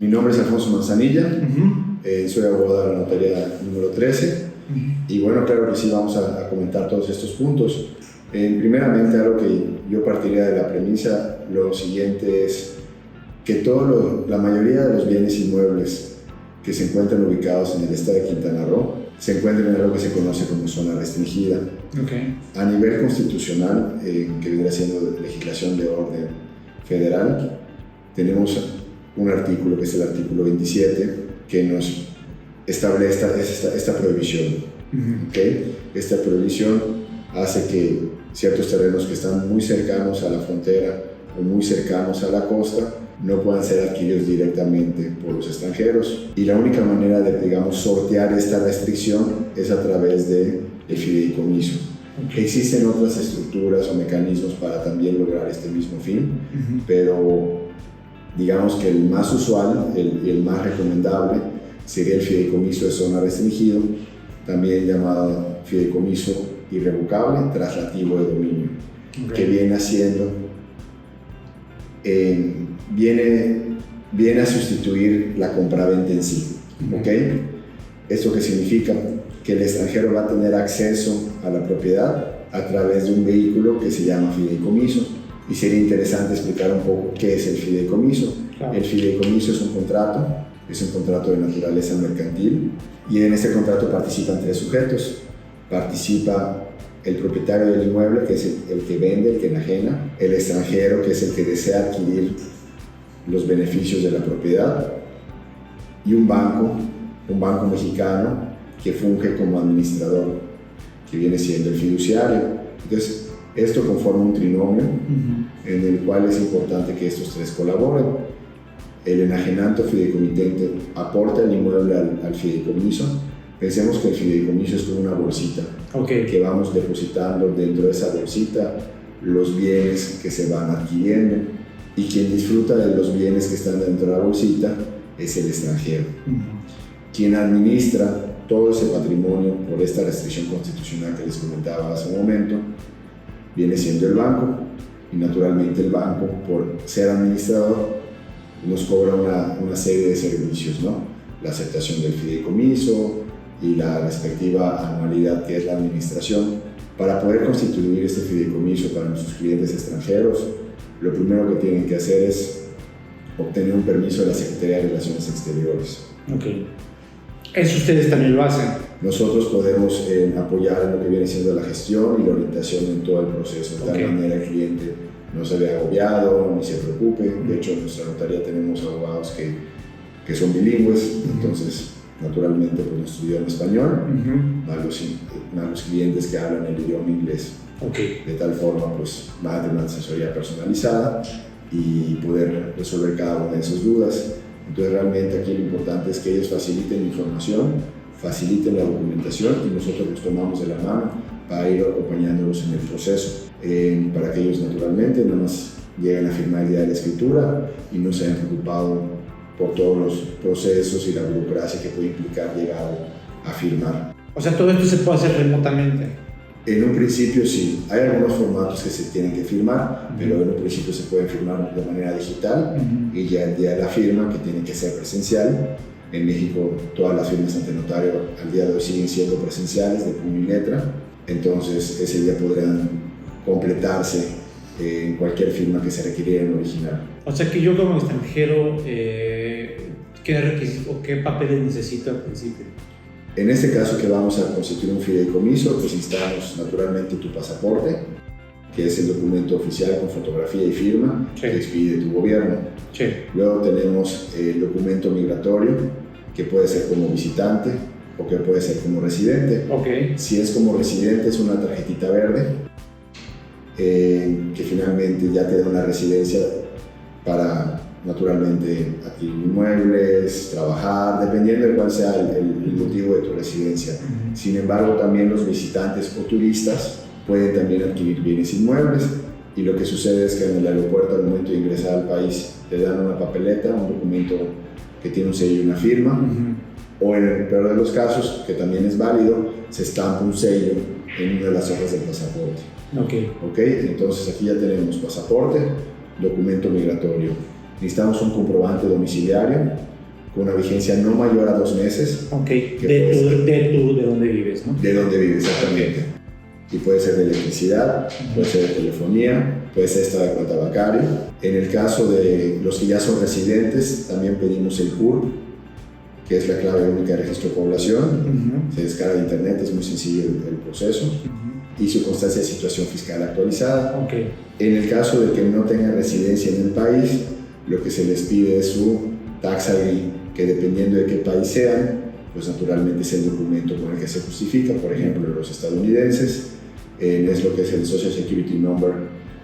Mi nombre es Alfonso Manzanilla, soy abogado de la notaría número 13 y bueno, claro que sí, vamos a comentar todos estos puntos. Primeramente, algo que yo partiría de la premisa, lo siguiente es que la mayoría de los bienes inmuebles que se encuentran ubicados en el estado de Quintana Roo se encuentran en algo que se conoce como zona restringida. A nivel constitucional, que viene siendo legislación de orden federal, tenemos un artículo que es el artículo 27 que nos establece esta prohibición. Esta prohibición hace que ciertos terrenos que están muy cercanos a la frontera o muy cercanos a la costa no puedan ser adquiridos directamente por los extranjeros, y la única manera de, digamos, sortear esta restricción es a través del fideicomiso. Existen otras estructuras o mecanismos para también lograr este mismo fin, pero digamos que el más usual y el más recomendable sería el fideicomiso de zona restringido, también llamado fideicomiso irrevocable traslativo de dominio, que viene haciendo viene a sustituir la compraventa en sí. ¿Esto qué significa? Que el extranjero va a tener acceso a la propiedad a través de un vehículo que se llama fideicomiso, y sería interesante explicar un poco qué es el fideicomiso. Claro. El fideicomiso es un contrato de naturaleza mercantil, y en este contrato participan tres sujetos. Participa el propietario del inmueble, que es el que vende, el que enajena; el extranjero, que es el que desea adquirir los beneficios de la propiedad; y un banco mexicano que funge como administrador, que viene siendo el fiduciario. Entonces, esto conforma un trinomio en el cual es importante que estos tres colaboren. El enajenante o fideicomitente aporta el inmueble al fideicomiso. Pensemos que el fideicomiso es como una bolsita, que vamos depositando dentro de esa bolsita los bienes que se van adquiriendo, y quien disfruta de los bienes que están dentro de la bolsita es el extranjero. Quien administra todo ese patrimonio por esta restricción constitucional que les comentaba hace un momento viene siendo el banco, y naturalmente el banco, por ser administrador, nos cobra una serie de servicios, ¿no? La aceptación del fideicomiso y la respectiva anualidad que es la administración. Para poder constituir este fideicomiso para nuestros clientes extranjeros, lo primero que tienen que hacer es obtener un permiso de la Secretaría de Relaciones Exteriores. Eso ustedes también lo hacen. Nosotros podemos apoyar en lo que viene siendo la gestión y la orientación en todo el proceso, de tal manera el cliente no se vea agobiado ni se preocupe. De hecho, en nuestra notaría tenemos abogados que son bilingües, entonces naturalmente pues nuestro idioma español, más los clientes que hablan el idioma inglés. De tal forma pues va a tener una asesoría personalizada y poder resolver cada una de sus dudas. Entonces realmente aquí lo importante es que ellos faciliten la información, faciliten la documentación, y nosotros los tomamos de la mano para ir acompañándolos en el proceso, para que ellos naturalmente nada más lleguen a firmar el día de la escritura y no se hayan preocupado por todos los procesos y la burocracia que puede implicar llegar a firmar. O sea, todo esto se puede hacer remotamente. En un principio sí, hay algunos formatos que se tienen que firmar, pero en un principio se pueden firmar de manera digital, y ya el día de la firma, que tiene que ser presencial. En México todas las firmas ante notario al día de hoy siguen siendo presenciales, de puño y letra, entonces ese día podrán completarse en cualquier firma que se requiriera en original. O sea que yo como extranjero, ¿qué requisitos o qué papeles necesito al principio? En este caso, que vamos a constituir un fideicomiso, pues necesitamos naturalmente tu pasaporte, que es el documento oficial con fotografía y firma que expide tu gobierno. Luego tenemos el documento migratorio, que puede ser como visitante o que puede ser como residente. Si es como residente, es una tarjetita verde, que finalmente ya te da una residencia para naturalmente adquirir inmuebles, trabajar, dependiendo de cuál sea el motivo de tu residencia. Sin embargo, también los visitantes o turistas pueden también adquirir bienes inmuebles, y lo que sucede es que en el aeropuerto, al momento de ingresar al país, te dan una papeleta, un documento que tiene un sello y una firma, o en el peor de los casos, que también es válido, se estampa un sello en una de las hojas del pasaporte. Entonces aquí ya tenemos pasaporte, documento migratorio. Necesitamos un comprobante domiciliario, con una vigencia no mayor a 2 meses. Ok, de donde vives, ¿no? De donde vives, exactamente. Y puede ser de electricidad, puede ser de telefonía, puede ser esta de cuenta bancaria. En el caso de los que ya son residentes, también pedimos el CURP, que es la clave única de registro de población. Se descarga de internet, es muy sencillo el proceso. Y su constancia de situación fiscal actualizada. Okay. En el caso de que no tengan residencia en el país, lo que se les pide es su tax ID, que dependiendo de qué país sean, pues naturalmente es el documento con el que se justifica. Por ejemplo, los estadounidenses es lo que es el Social Security Number,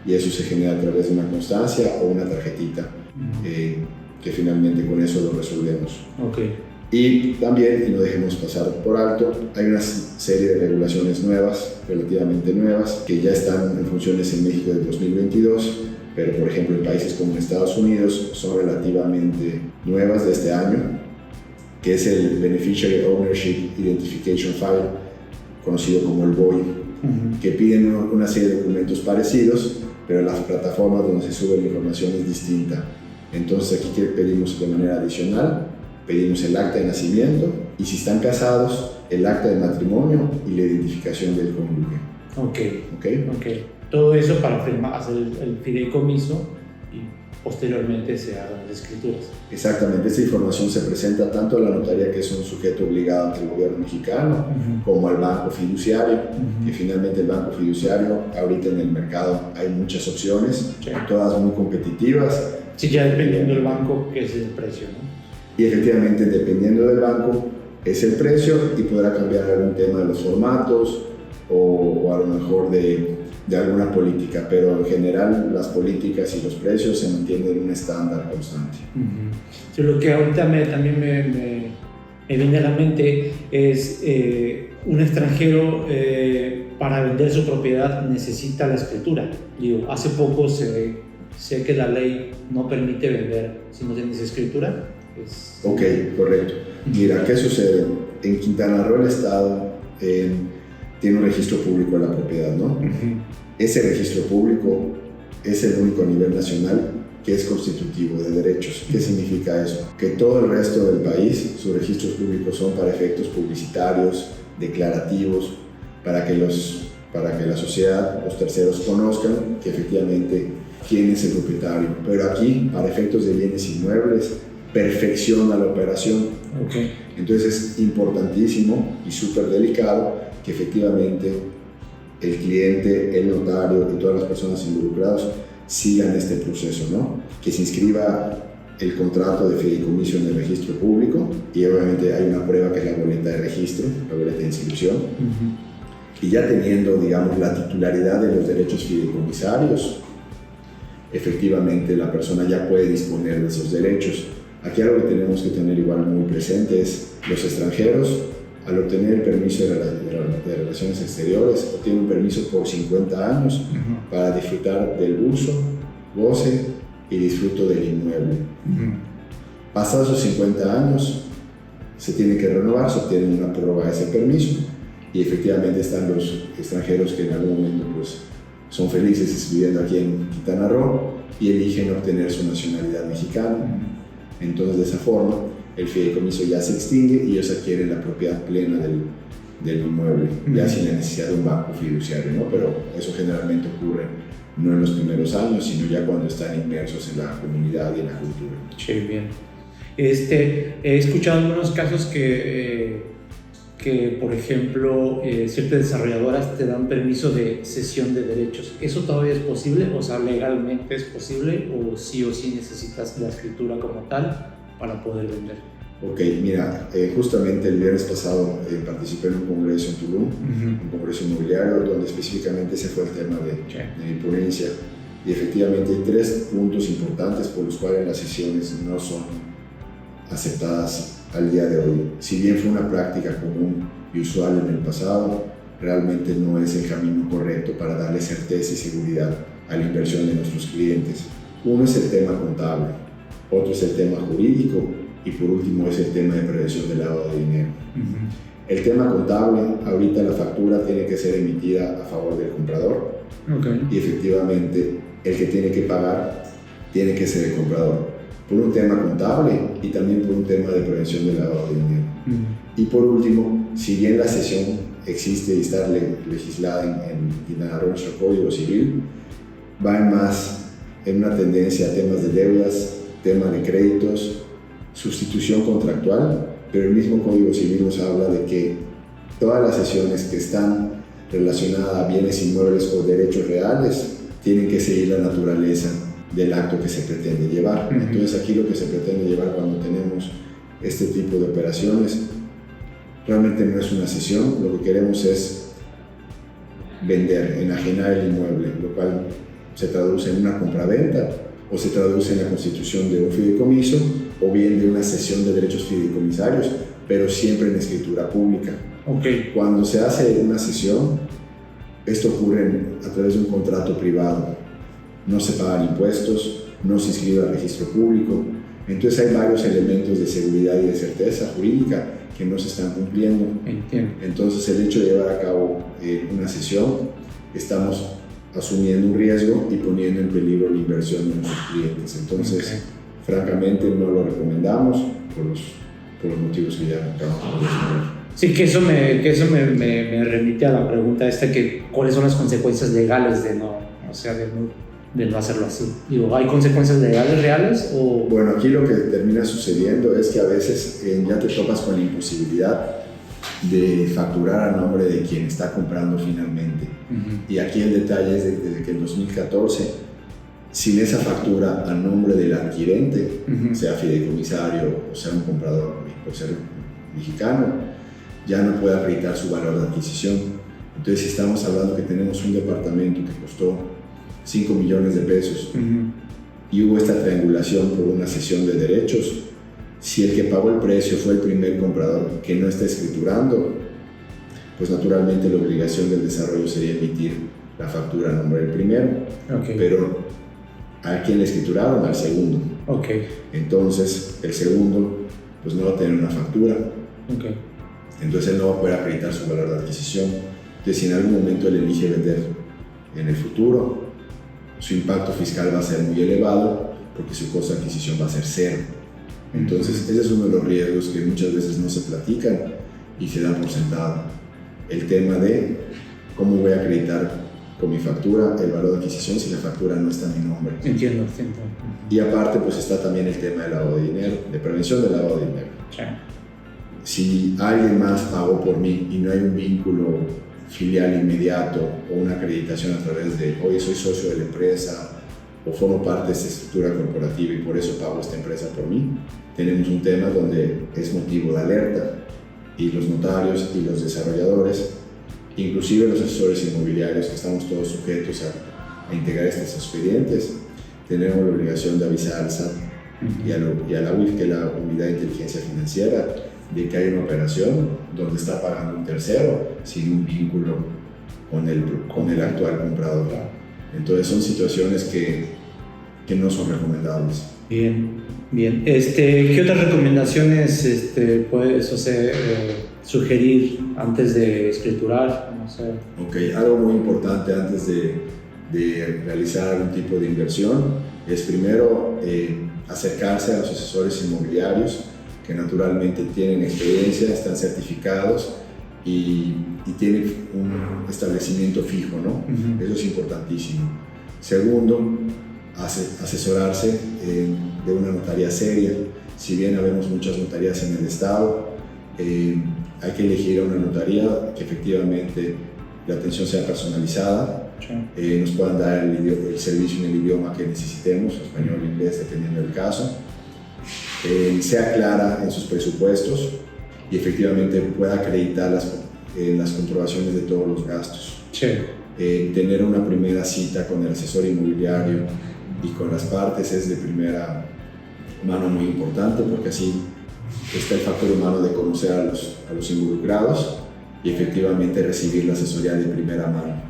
y eso se genera a través de una constancia o una tarjetita, que finalmente con eso lo resolvemos. Okay. Y también, y no dejemos pasar por alto, hay una serie de regulaciones nuevas, relativamente nuevas, que ya están en funciones en México del 2022, pero por ejemplo en países como Estados Unidos son relativamente nuevas de este año, que es el Beneficiary Ownership Identification File, conocido como el BOI, que piden una serie de documentos parecidos, pero las plataformas donde se sube la información es distinta. Entonces aquí pedimos de manera adicional, pedimos el acta de nacimiento, y si están casados, el acta de matrimonio y la identificación del cónyuge. Ok. Todo eso para hacer el fideicomiso y posteriormente se hagan las escrituras. Exactamente, esta información se presenta tanto a la notaría, que es un sujeto obligado ante el gobierno mexicano, como al banco fiduciario, que finalmente el banco fiduciario, ahorita en el mercado hay muchas opciones, todas muy competitivas. Sí, ya dependiendo del banco, que es el precio, ¿no? Y efectivamente, dependiendo del banco, es el precio, y podrá cambiar algún tema de los formatos o a lo mejor de alguna política, pero en general las políticas y los precios se mantienen en un estándar constante. Sí, lo que ahorita también me viene a la mente es un extranjero para vender su propiedad necesita la escritura. Digo, hace poco sé que la ley no permite vender si no tienes escritura. Ok, correcto. Mira, ¿qué sucede? En Quintana Roo el Estado tiene un registro público de la propiedad, ¿no? Ese registro público es el único a nivel nacional que es constitutivo de derechos. ¿Qué significa eso? Que todo el resto del país, sus registros públicos son para efectos publicitarios, declarativos, para que la sociedad, los terceros, conozcan que efectivamente quién es el propietario. Pero aquí, para efectos de bienes inmuebles, perfecciona la operación. Okay. Entonces es importantísimo y súper delicado que efectivamente el cliente, el notario y todas las personas involucradas sigan este proceso, ¿no? Que se inscriba el contrato de fideicomiso en el registro público, y obviamente hay una prueba que es la boleta de registro, la boleta de inscripción. Y ya teniendo, digamos, la titularidad de los derechos fideicomisarios, efectivamente la persona ya puede disponer de esos derechos. Aquí algo que tenemos que tener igual muy presente es los extranjeros, al obtener el permiso de Relaciones Exteriores, obtienen un permiso por 50 años para disfrutar del uso, goce y disfruto del inmueble. Pasados esos 50 años, se tiene que renovar, se obtiene una prórroga de ese permiso, y efectivamente están los extranjeros que en algún momento pues, son felices viviendo aquí en Quintana Roo y eligen obtener su nacionalidad mexicana. Entonces, de esa forma, el fideicomiso ya se extingue y ellos adquieren la propiedad plena del inmueble, ya sin la necesidad de un banco fiduciario, ¿no? Pero eso generalmente ocurre no en los primeros años, sino ya cuando están inmersos en la comunidad y en la cultura. Sí, bien. He escuchado algunos casos que por ejemplo, ciertas desarrolladoras te dan permiso de cesión de derechos. ¿Eso todavía es posible? O sea, ¿legalmente es posible? ¿O sí necesitas la escritura como tal para poder vender? Ok, mira, justamente el viernes pasado participé en un congreso en Tulum, un congreso inmobiliario, donde específicamente ese fue el tema de mi ponencia. Y efectivamente hay 3 puntos importantes por los cuales las sesiones no son aceptadas al día de hoy. Si bien fue una práctica común y usual en el pasado, realmente no es el camino correcto para darle certeza y seguridad a la inversión de nuestros clientes. Uno es el tema contable, otro es el tema jurídico, y por último es el tema de prevención del lavado de dinero. El tema contable, ahorita la factura tiene que ser emitida a favor del comprador, y efectivamente el que tiene que pagar tiene que ser el comprador. por un tema contable y también por un tema de prevención del lavado de dinero. Y por último, si bien la cesión existe y está legislada en Quintana Roo, nuestro Código Civil, va en una tendencia a temas de deudas, temas de créditos, sustitución contractual, pero el mismo Código Civil nos habla de que todas las cesiones que están relacionadas a bienes inmuebles o derechos reales tienen que seguir la naturaleza del acto que se pretende llevar. Entonces aquí lo que se pretende llevar cuando tenemos este tipo de operaciones realmente no es una cesión, lo que queremos es vender, enajenar el inmueble, lo cual se traduce en una compraventa o se traduce en la constitución de un fideicomiso o bien de una cesión de derechos fideicomisarios, pero siempre en escritura pública. Okay. Cuando se hace una cesión, esto ocurre a través de un contrato privado. No se pagan impuestos, no se inscribe al registro público. Entonces hay varios elementos de seguridad y de certeza jurídica que no se están cumpliendo. Entiendo. Entonces el hecho de llevar a cabo una cesión, estamos asumiendo un riesgo y poniendo en peligro la inversión de nuestros clientes. Entonces, francamente no lo recomendamos por los motivos que ya acabamos de exponer. Sí, que eso me remite a la pregunta esta, que cuáles son las consecuencias legales de no hacerlo así. Digo, ¿hay consecuencias legales reales o...? Bueno, aquí lo que termina sucediendo es que a veces ya te topas con la imposibilidad de facturar a nombre de quien está comprando finalmente. Y aquí el detalle es desde que en 2014, sin esa factura a nombre del adquirente, sea fideicomisario o sea un comprador o ser mexicano, ya no puede acreditar su valor de adquisición. Entonces, si estamos hablando que tenemos un departamento que costó 5 millones de pesos y hubo esta triangulación por una cesión de derechos, si el que pagó el precio fue el primer comprador que no está escriturando, pues naturalmente la obligación del desarrollo sería emitir la factura a nombre del primero, pero ¿a quién le escrituraron? Al segundo. Entonces el segundo pues no va a tener una factura, entonces él no va a poder acreditar su valor de adquisición. Entonces, si en algún momento él elige vender en el futuro, su impacto fiscal va a ser muy elevado porque su costo de adquisición va a ser cero. Entonces, ese es uno de los riesgos que muchas veces no se platican y se dan por sentado. El tema de cómo voy a acreditar con mi factura el valor de adquisición si la factura no está a mi nombre. Entiendo. Y aparte, pues está también el tema del lavado de dinero, de prevención del lavado de dinero. Si alguien más pagó por mí y no hay un vínculo filial inmediato o una acreditación a través de, oye, soy socio de la empresa o formo parte de esta estructura corporativa y por eso pago esta empresa por mí, tenemos un tema donde es motivo de alerta y los notarios y los desarrolladores, inclusive los asesores inmobiliarios que estamos todos sujetos a integrar estos expedientes, tenemos la obligación de avisar al SAT y a la UIF, que es la Unidad de Inteligencia Financiera, de que hay una operación donde está pagando un tercero sin un vínculo con el actual comprador. Entonces son situaciones que no son recomendables. Bien. ¿Qué otras recomendaciones puedes sugerir antes de escriturar? Algo muy importante antes de realizar algún tipo de inversión es primero acercarse a los asesores inmobiliarios que naturalmente tienen experiencia, están certificados y tienen un establecimiento fijo, ¿no? Eso es importantísimo. Segundo, asesorarse de una notaría seria. Si bien habemos muchas notarías en el estado, hay que elegir a una notaría que efectivamente la atención sea personalizada, nos puedan dar el servicio en el idioma que necesitemos, español o inglés, dependiendo del caso. Sea clara en sus presupuestos y efectivamente pueda acreditar las comprobaciones de todos los gastos. Tener una primera cita con el asesor inmobiliario y con las partes es de primera mano muy importante, porque así está el factor humano de conocer a los involucrados y efectivamente recibir la asesoría de primera mano.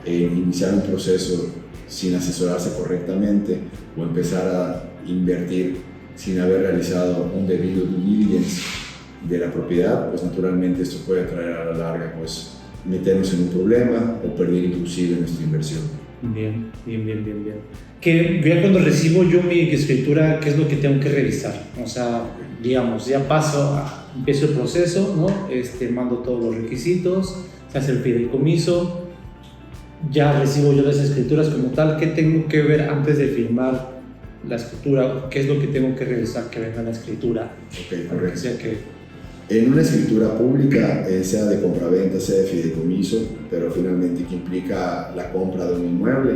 Iniciar un proceso sin asesorarse correctamente o empezar a invertir sin haber realizado un debido due diligence de la propiedad, pues naturalmente esto puede traer a la larga pues meternos en un problema o perder inclusive nuestra inversión. Bien. Que ya cuando recibo yo mi escritura, ¿qué es lo que tengo que revisar? O sea, digamos, ya empiezo el proceso, ¿no? Mando todos los requisitos, se hace el fideicomiso, ya recibo yo las escrituras como tal. ¿Qué tengo que ver antes de firmar la escritura? ¿Qué es lo que tengo que revisar que venga la escritura? Ok, correcto. En una escritura pública, sea de compraventa, sea de fideicomiso, pero finalmente que implica la compra de un inmueble,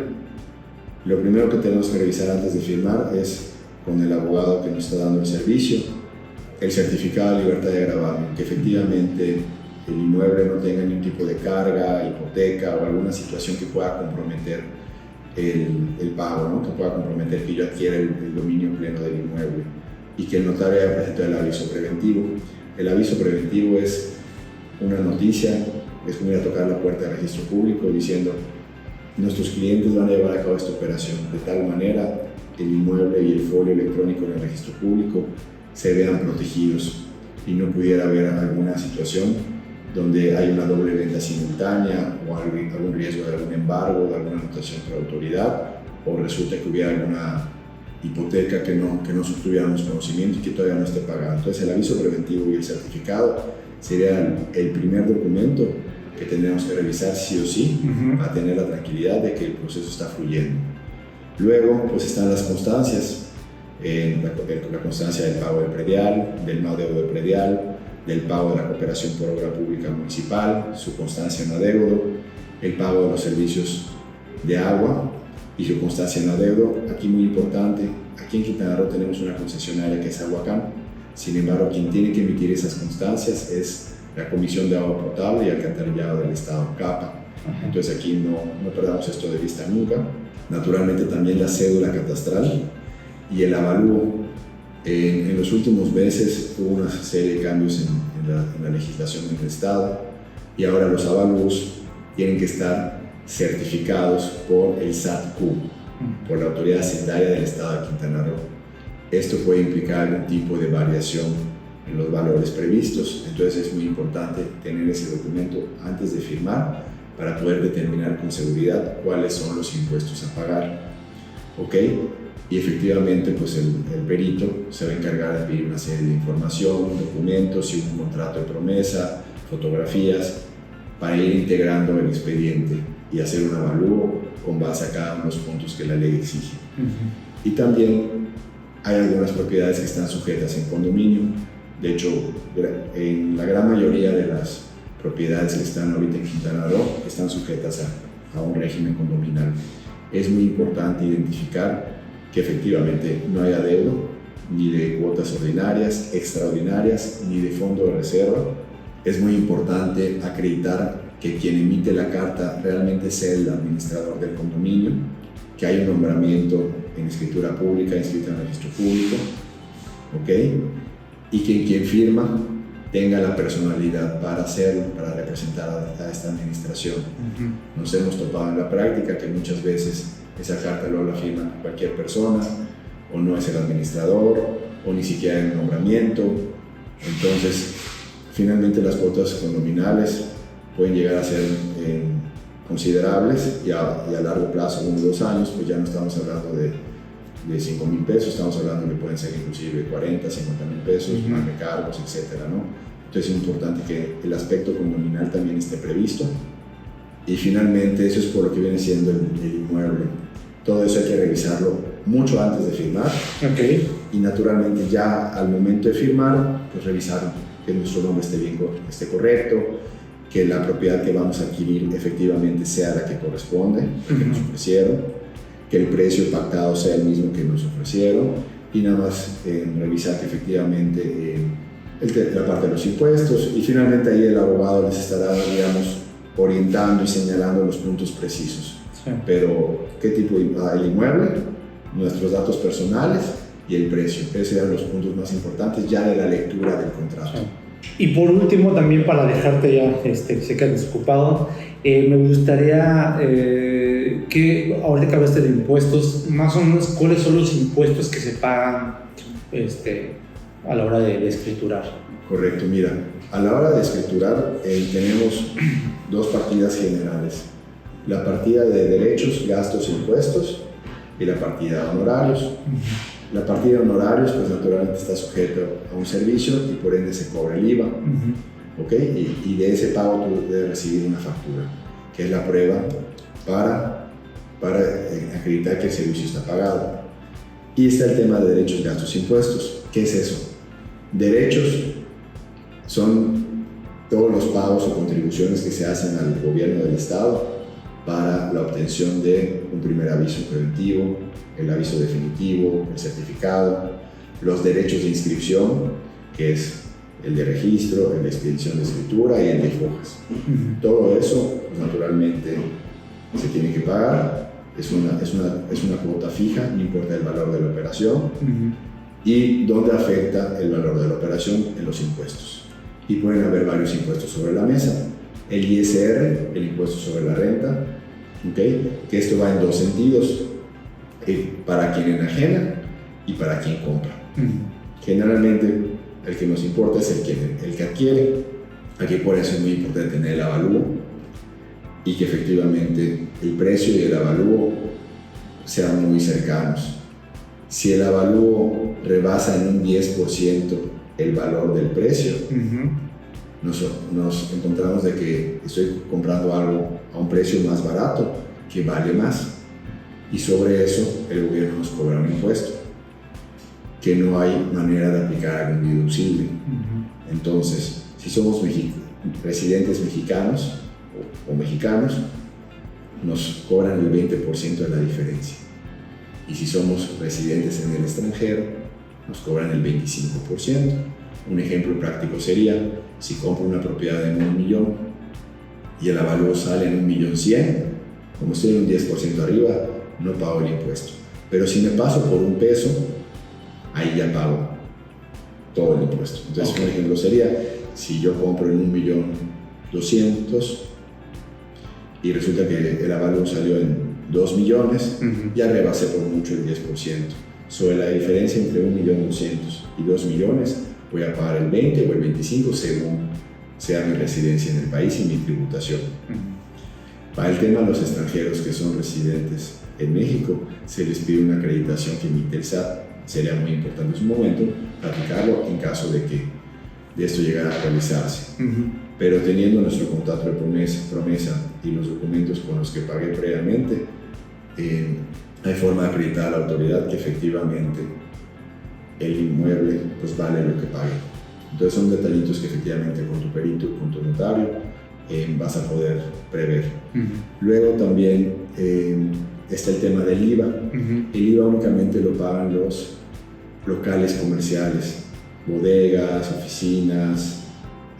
lo primero que tenemos que revisar antes de firmar es con el abogado que nos está dando el servicio, el certificado de libertad de gravamen, que efectivamente el inmueble no tenga ningún tipo de carga, hipoteca o alguna situación que pueda comprometer el pago, ¿no? Que pueda comprometer que yo adquiera el dominio pleno del inmueble y que el notario haya presentado el aviso preventivo. El aviso preventivo es una noticia, es como ir a tocar la puerta del registro público diciendo: nuestros clientes van a llevar a cabo esta operación de tal manera el inmueble y el folio electrónico en el registro público se vean protegidos y no pudiera haber alguna situación donde hay una doble venta simultánea o algún riesgo de algún embargo, de alguna anotación por autoridad, o resulta que hubiera alguna hipoteca que no tuviéramos conocimiento y que todavía no esté pagada. Entonces el aviso preventivo y el certificado serían el primer documento que tendríamos que revisar sí o sí para tener la tranquilidad de que el proceso está fluyendo. Luego pues están las constancias, la constancia del pago del predial, del no adeudo del predial, del pago de la cooperación por obra pública municipal, su constancia en adeudo, el pago de los servicios de agua y su constancia en adeudo. Aquí muy importante, aquí en Quintana Roo tenemos una concesionaria que es Aguacán, sin embargo quien tiene que emitir esas constancias es la Comisión de Agua Potable y Alcantarillado del Estado, CAPA. Entonces aquí no perdamos esto de vista nunca. Naturalmente también la cédula catastral y el avalúo. En los últimos meses hubo una serie de cambios en la legislación del Estado y ahora los avalúos tienen que estar certificados por el SAT-Q, por la Autoridad Hacendaria del Estado de Quintana Roo. Esto puede implicar algún tipo de variación en los valores previstos, entonces es muy importante tener ese documento antes de firmar para poder determinar con seguridad cuáles son los impuestos a pagar. ¿Ok? Y efectivamente pues el perito se va a encargar de pedir una serie de información, documentos, y un contrato de promesa, fotografías, para ir integrando el expediente y hacer un avalúo con base a cada uno de los puntos que la ley exige. Y también hay algunas propiedades que están sujetas en condominio. De hecho, en la gran mayoría de las propiedades que están ahorita en Quintana Roo están sujetas a un régimen condominal. Es muy importante identificar que efectivamente no hay adeudo, ni de cuotas ordinarias, extraordinarias, ni de fondo de reserva. Es muy importante acreditar que quien emite la carta realmente sea el administrador del condominio, que hay un nombramiento en escritura pública, inscrito en el registro público, ¿ok? Y que quien firma tenga la personalidad para hacerlo, para representar a esta administración. Nos hemos topado en la práctica que muchas veces esa carta luego la firma cualquier persona, o no es el administrador, o ni siquiera hay un nombramiento. Entonces, finalmente las cuotas condominales pueden llegar a ser considerables y a largo plazo, 1 o 2 años, pues ya no estamos hablando de 5,000 pesos, estamos hablando que pueden ser inclusive 40, 50,000 pesos, más recargos, etcétera, ¿no? Entonces es importante que el aspecto condominal también esté previsto. Y finalmente eso es por lo que viene siendo el inmueble. Todo eso hay que revisarlo mucho antes de firmar. Y naturalmente ya al momento de firmar, pues revisar que nuestro nombre esté correcto, que la propiedad que vamos a adquirir efectivamente sea la que corresponde, la que nos ofrecieron, que el precio pactado sea el mismo que nos ofrecieron, y nada más revisar que efectivamente la parte de los impuestos, y finalmente ahí el abogado les estará, digamos, orientando y señalando los puntos precisos. Pero qué tipo de el inmueble, nuestros datos personales y el precio. Esos eran los puntos más importantes ya de la lectura del contrato. Y por último, también para dejarte ya, sé que has desocupado, me gustaría que ahorita que hablaste de impuestos, más o menos cuáles son los impuestos que se pagan a la hora de escriturar. Correcto, mira, a la hora de escriturar tenemos 2 partidas generales. la partida de derechos, gastos e impuestos y la partida de honorarios. La partida de honorarios, pues naturalmente está sujeto a un servicio y por ende se cobra el IVA. ¿Ok? Y de ese pago tú debes recibir una factura, que es la prueba para acreditar que el servicio está pagado. Y está el tema de derechos, gastos e impuestos. ¿Qué es eso? Derechos son todos los pagos o contribuciones que se hacen al gobierno del Estado para la obtención de un primer aviso preventivo, el aviso definitivo, el certificado, los derechos de inscripción, que es el de registro, el de expedición de escritura y el de fojas. Todo eso, pues, naturalmente, se tiene que pagar. Es una cuota fija, no importa el valor de la operación. Y dónde afecta el valor de la operación en los impuestos. Y pueden haber varios impuestos sobre la mesa. El ISR, el impuesto sobre la renta, ¿okay? Que esto va en dos sentidos, para quien enajena y para quien compra. Generalmente el que nos importa es el que adquiere. Aquí por eso es muy importante tener el avalúo y que efectivamente el precio y el avalúo sean muy cercanos. Si el avalúo rebasa en un 10% el valor del precio, nos encontramos de que estoy comprando algo a un precio más barato que vale más, y sobre eso el gobierno nos cobra un impuesto que no hay manera de aplicar algún deducible. Entonces, si somos residentes mexicanos o mexicanos, nos cobran el 20% de la diferencia, y si somos residentes en el extranjero, nos cobran el 25%. Un ejemplo práctico sería, si compro una propiedad en 1 millón y el avalúo sale en 1.100.000, como estoy un 10% arriba, no pago el impuesto. Pero si me paso por un peso, ahí ya pago todo el impuesto. Entonces, un ejemplo sería, si yo compro en 1.200.000 y resulta que el avalúo salió en 2 millones, ya rebasé por mucho el 10%. Sobre la diferencia entre 1.200.000 y 2 millones, voy a pagar el 20 o el 25% según sea mi residencia en el país y mi tributación. Para el tema de los extranjeros que son residentes en México, se les pide una acreditación que emite el SAT. Sería muy importante en su momento platicarlo en caso de que de esto llegara a realizarse. Pero teniendo nuestro contrato de promesa y los documentos con los que pagué previamente, hay forma de acreditar a la autoridad que efectivamente el inmueble pues vale lo que pague. Entonces son detallitos que efectivamente con tu perito, con tu notario, vas a poder prever. Luego también está el tema del IVA. El IVA únicamente lo pagan los locales comerciales, bodegas, oficinas,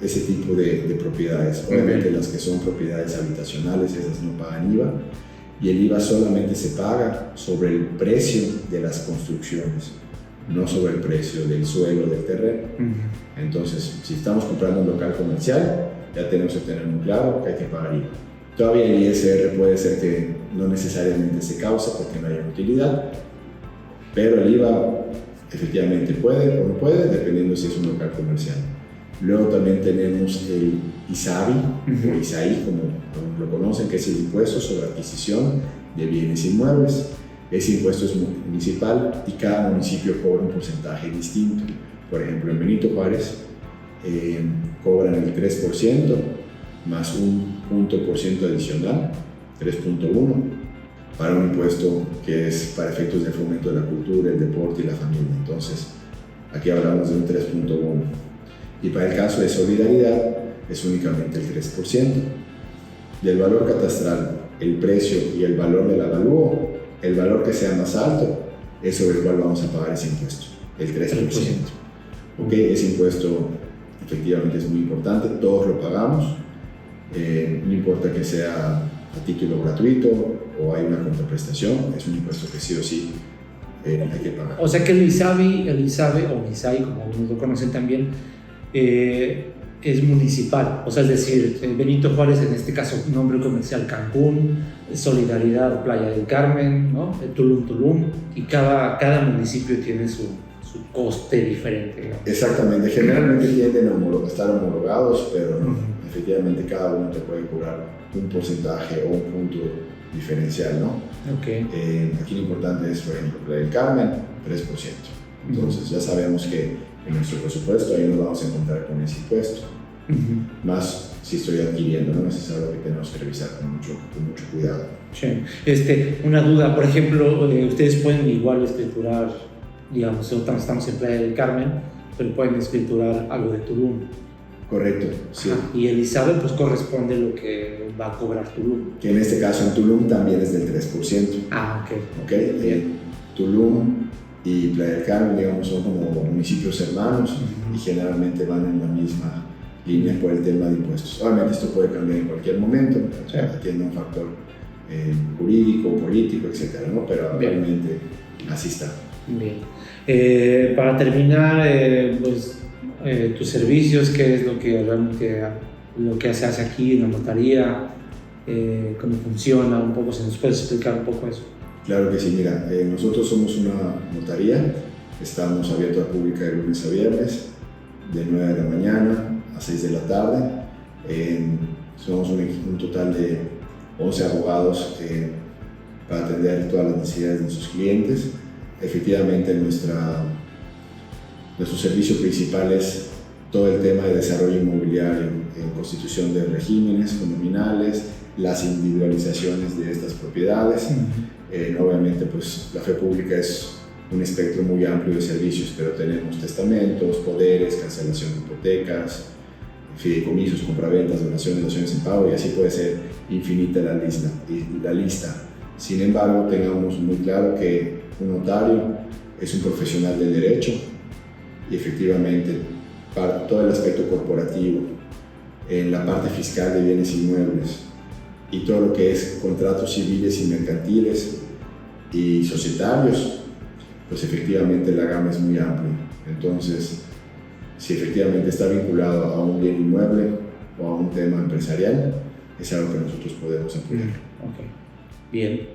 ese tipo de propiedades. Obviamente las que son propiedades habitacionales, esas no pagan IVA, y el IVA solamente se paga sobre el precio de las construcciones, no sobre el precio del suelo del terreno. Entonces, si estamos comprando un local comercial, ya tenemos que tener muy claro que hay que pagar IVA. Todavía el ISR puede ser que no necesariamente se cause porque no haya utilidad, pero el IVA efectivamente puede o no puede, dependiendo si es un local comercial. Luego también tenemos el ISABI, o ISAI, como lo conocen, que es el impuesto sobre adquisición de bienes inmuebles. Ese impuesto es municipal y cada municipio cobra un porcentaje distinto. Por ejemplo, en Benito Juárez cobran el 3% más un punto por ciento adicional, 3.1%, para un impuesto que es para efectos de fomento de la cultura, el deporte y la familia. Entonces, aquí hablamos de un 3.1%. Y para el caso de solidaridad es únicamente el 3%. Del valor catastral, el precio y el valor del avalúo, el valor que sea más alto es sobre el cual vamos a pagar ese impuesto, el 3%. Okay, ese impuesto efectivamente es muy importante, todos lo pagamos, no importa que sea a título gratuito o hay una contraprestación, es un impuesto que sí o sí hay que pagar. O sea que el ISABI o ISAI, como algunos lo conocen también, es municipal, o sea, es decir, Benito Juárez, en este caso, nombre comercial Cancún, Solidaridad, Playa del Carmen, ¿no? Tulum, y cada municipio tiene su coste diferente, ¿no? Exactamente, generalmente tienden a estar homologados, pero no, efectivamente cada uno te puede cobrar un porcentaje o un punto diferencial, ¿no? Ok. Aquí lo importante es, por ejemplo, Playa del Carmen, 3%. Entonces ya sabemos que en nuestro presupuesto ahí nos vamos a encontrar con ese impuesto. Más si estoy adquiriendo, ¿no? Eso es algo que tenemos que revisar con mucho cuidado. Sí. Una duda, por ejemplo, ustedes pueden igual escriturar, digamos, nosotros estamos en Playa del Carmen, pero pueden escriturar algo de Tulum. Correcto, sí. Ajá. Y Elizabeth pues corresponde lo que va a cobrar Tulum. Que en este caso en Tulum también es del 3%. Ah, ok. ¿Okay? Tulum y Playa del Carmen, digamos, son como municipios hermanos y generalmente van en la misma línea por el tema de impuestos. Obviamente esto puede cambiar en cualquier momento, Sí. atiende un factor jurídico, político, etcétera, ¿no? Pero Bien. realmente así está. Bien. Para terminar, tus servicios, ¿qué es lo que realmente se hace aquí en la notaría? ¿Cómo funciona? Un poco, ¿se nos puede explicar un poco eso? Claro que sí, mira, nosotros somos una notaría, estamos abiertos a pública de lunes a viernes, de 9 de la mañana a 6 de la tarde. Somos un total de 11 abogados para atender todas las necesidades de nuestros clientes. Efectivamente, nuestro servicio principal es todo el tema de desarrollo inmobiliario, constitución de regímenes condominales, las individualizaciones de estas propiedades. Obviamente, pues la fe pública es un espectro muy amplio de servicios, pero tenemos testamentos, poderes, cancelación de hipotecas, fideicomisos, compraventas, donaciones, daciones en pago, y así puede ser infinita la lista. Sin embargo, tengamos muy claro que un notario es un profesional del derecho y efectivamente para todo el aspecto corporativo, en la parte fiscal de bienes inmuebles y todo lo que es contratos civiles y mercantiles y societarios, pues efectivamente la gama es muy amplia. Entonces, si efectivamente está vinculado a un bien inmueble o a un tema empresarial, es algo que nosotros podemos apoyar. Ok, bien.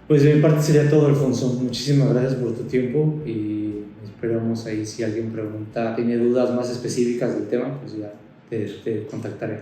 Pues de mi parte sería todo, Alfonso. Muchísimas gracias por tu tiempo y esperamos ahí si alguien tiene dudas más específicas del tema, pues ya te contactaré.